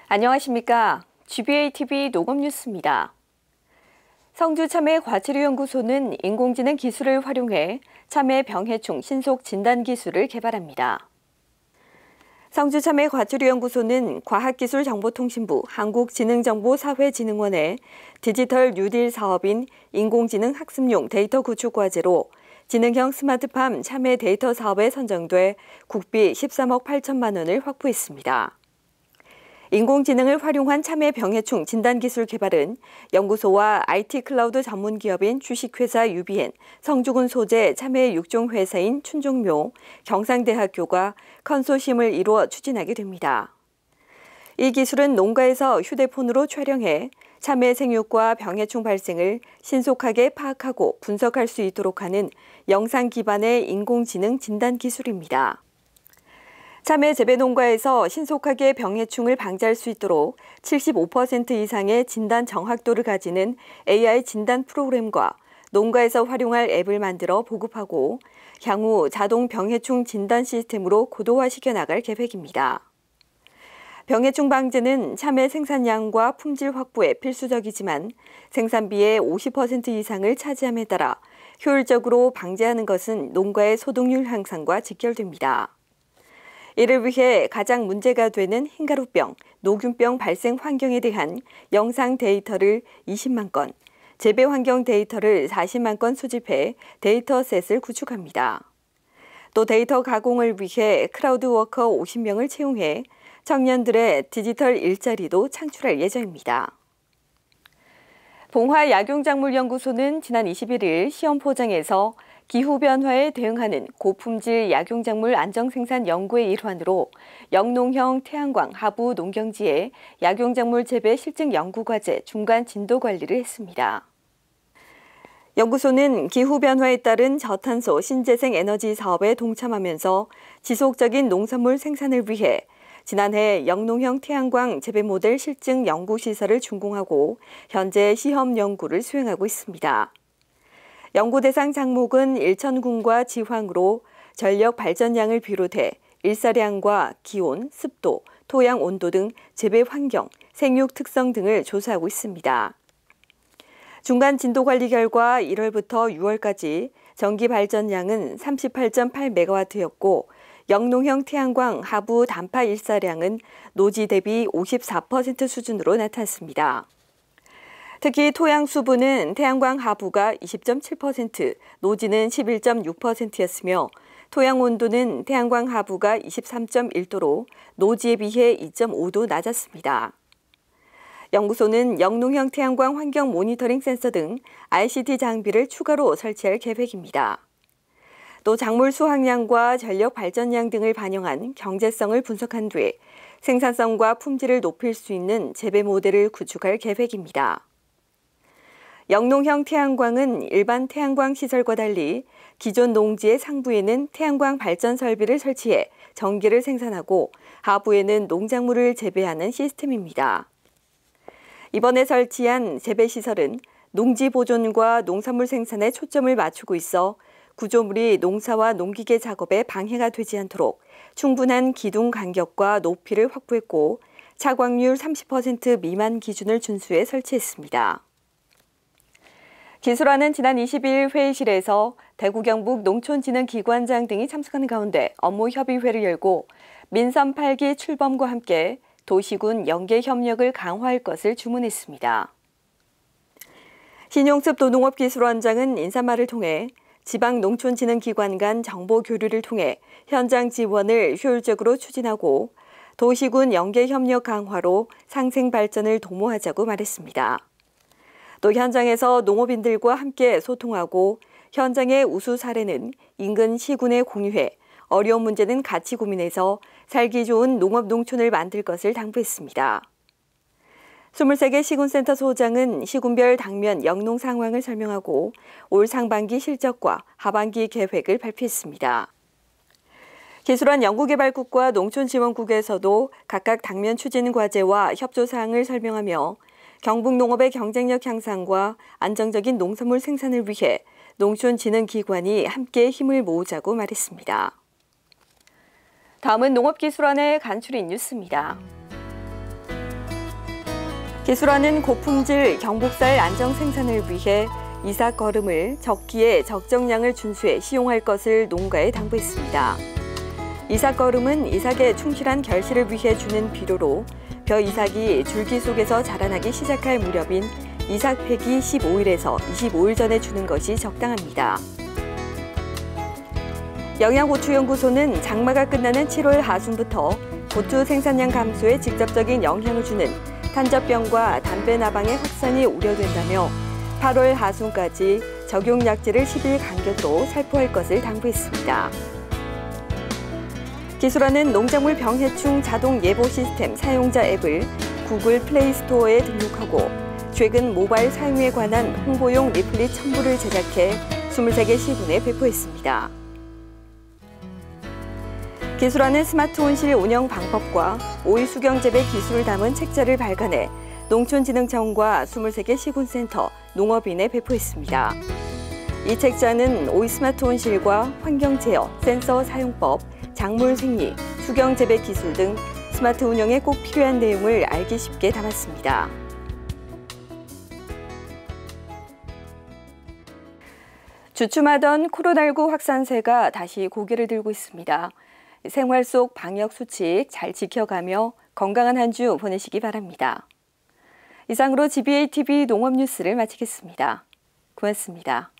안녕하십니까. GBA-TV 농업뉴스입니다. 성주참외과체류연구소는 인공지능 기술을 활용해 참외 병해충 신속 진단 기술을 개발합니다. 성주참외과체류연구소는 과학기술정보통신부 한국지능정보사회진흥원의 디지털 뉴딜 사업인 인공지능 학습용 데이터 구축 과제로 지능형 스마트팜 참외 데이터 사업에 선정돼 국비 13억 8천만 원을 확보했습니다. 인공지능을 활용한 참외 병해충 진단기술 개발은 연구소와 IT 클라우드 전문 기업인 주식회사 UBN, 성주군 소재 참외 육종 회사인 춘종묘, 경상대학교가 컨소시엄을 이루어 추진하게 됩니다. 이 기술은 농가에서 휴대폰으로 촬영해 참외 생육과 병해충 발생을 신속하게 파악하고 분석할 수 있도록 하는 영상 기반의 인공지능 진단 기술입니다. 참외 재배 농가에서 신속하게 병해충을 방지할 수 있도록 75% 이상의 진단 정확도를 가지는 AI 진단 프로그램과 농가에서 활용할 앱을 만들어 보급하고 향후 자동 병해충 진단 시스템으로 고도화시켜 나갈 계획입니다. 병해충 방제는 참외 생산량과 품질 확보에 필수적이지만 생산비의 50% 이상을 차지함에 따라 효율적으로 방제하는 것은 농가의 소득률 향상과 직결됩니다. 이를 위해 가장 문제가 되는 흰가루병, 녹균병 발생 환경에 대한 영상 데이터를 20만 건, 재배 환경 데이터를 40만 건 수집해 데이터셋을 구축합니다. 또 데이터 가공을 위해 크라우드 워커 50명을 채용해 청년들의 디지털 일자리도 창출할 예정입니다. 봉화약용작물연구소는 지난 21일 시험 포장에서 기후변화에 대응하는 고품질 약용작물 안정생산 연구의 일환으로 영농형 태양광 하부 농경지의 약용작물 재배 실증 연구과제 중간 진도 관리를 했습니다. 연구소는 기후변화에 따른 저탄소 신재생 에너지 사업에 동참하면서 지속적인 농산물 생산을 위해 지난해 영농형 태양광 재배 모델 실증 연구시설을 준공하고 현재 시험 연구를 수행하고 있습니다. 연구 대상 작목은 일천군과 지황으로 전력 발전량을 비롯해 일사량과 기온, 습도, 토양 온도 등 재배 환경, 생육 특성 등을 조사하고 있습니다. 중간 진도 관리 결과 1월부터 6월까지 전기 발전량은 38.8메가와트였고 영농형 태양광 하부 단파 일사량은 노지 대비 54% 수준으로 나타났습니다. 특히 토양 수분은 태양광 하부가 20.7%, 노지는 11.6%였으며 토양 온도는 태양광 하부가 23.1도로 노지에 비해 2.5도 낮았습니다. 연구소는 영농형 태양광 환경 모니터링 센서 등 ICT 장비를 추가로 설치할 계획입니다. 또 작물 수확량과 전력 발전량 등을 반영한 경제성을 분석한 뒤에 생산성과 품질을 높일 수 있는 재배 모델을 구축할 계획입니다. 영농형 태양광은 일반 태양광 시설과 달리 기존 농지의 상부에는 태양광 발전 설비를 설치해 전기를 생산하고 하부에는 농작물을 재배하는 시스템입니다. 이번에 설치한 재배시설은 농지 보존과 농산물 생산에 초점을 맞추고 있어 구조물이 농사와 농기계 작업에 방해가 되지 않도록 충분한 기둥 간격과 높이를 확보했고 차광률 30% 미만 기준을 준수해 설치했습니다. 기술화는 지난 22일 회의실에서 대구 경북 농촌진흥기관장 등이 참석하는 가운데 업무협의회를 열고 민선 8기 출범과 함께 도시군 연계 협력을 강화할 것을 주문했습니다. 신용습 도농업기술원장은 인사말을 통해 지방농촌진흥기관 간 정보 교류를 통해 현장 지원을 효율적으로 추진하고 도시군 연계 협력 강화로 상생 발전을 도모하자고 말했습니다. 또 현장에서 농업인들과 함께 소통하고 현장의 우수 사례는 인근 시군에 공유해 어려운 문제는 같이 고민해서 살기 좋은 농업 농촌을 만들 것을 당부했습니다. 23개 시군센터 소장은 시군별 당면 영농 상황을 설명하고 올 상반기 실적과 하반기 계획을 발표했습니다. 기술원 연구개발국과 농촌지원국에서도 각각 당면 추진 과제와 협조사항을 설명하며 경북농업의 경쟁력 향상과 안정적인 농산물 생산을 위해 농촌진흥기관이 함께 힘을 모으자고 말했습니다. 다음은 농업기술원의 간추린 뉴스입니다. 기술원은 고품질 경복살 안정 생산을 위해 이삭거름을 적기에 적정량을 준수해 시용할 것을 농가에 당부했습니다. 이삭거름은 이삭의 충실한 결실을 위해 주는 비료로 벼 이삭이 줄기 속에서 자라나기 시작할 무렵인 이삭 패기 15일에서 25일 전에 주는 것이 적당합니다. 영양고추연구소는 장마가 끝나는 7월 하순부터 고추 생산량 감소에 직접적인 영향을 주는 탄저병과 담배나방의 확산이 우려된다며 8월 하순까지 적용약제를 10일 간격으로 살포할 것을 당부했습니다. 기술원은 농작물 병해충 자동 예보 시스템 사용자 앱을 구글 플레이 스토어에 등록하고 최근 모바일 사용에 관한 홍보용 리플릿 첨부를 제작해 23개 시군에 배포했습니다. 기술원은 스마트 온실 운영 방법과 오이 수경 재배 기술을 담은 책자를 발간해 농촌진흥청과 23개 시군센터, 농업인에 배포했습니다. 이 책자는 오이 스마트 온실과 환경 제어, 센서 사용법, 작물 생리, 수경 재배 기술 등 스마트 운영에 꼭 필요한 내용을 알기 쉽게 담았습니다. 주춤하던 코로나19 확산세가 다시 고개를 들고 있습니다. 생활 속 방역 수칙 잘 지켜가며 건강한 한 주 보내시기 바랍니다. 이상으로 GBA TV 농업 뉴스를 마치겠습니다. 고맙습니다.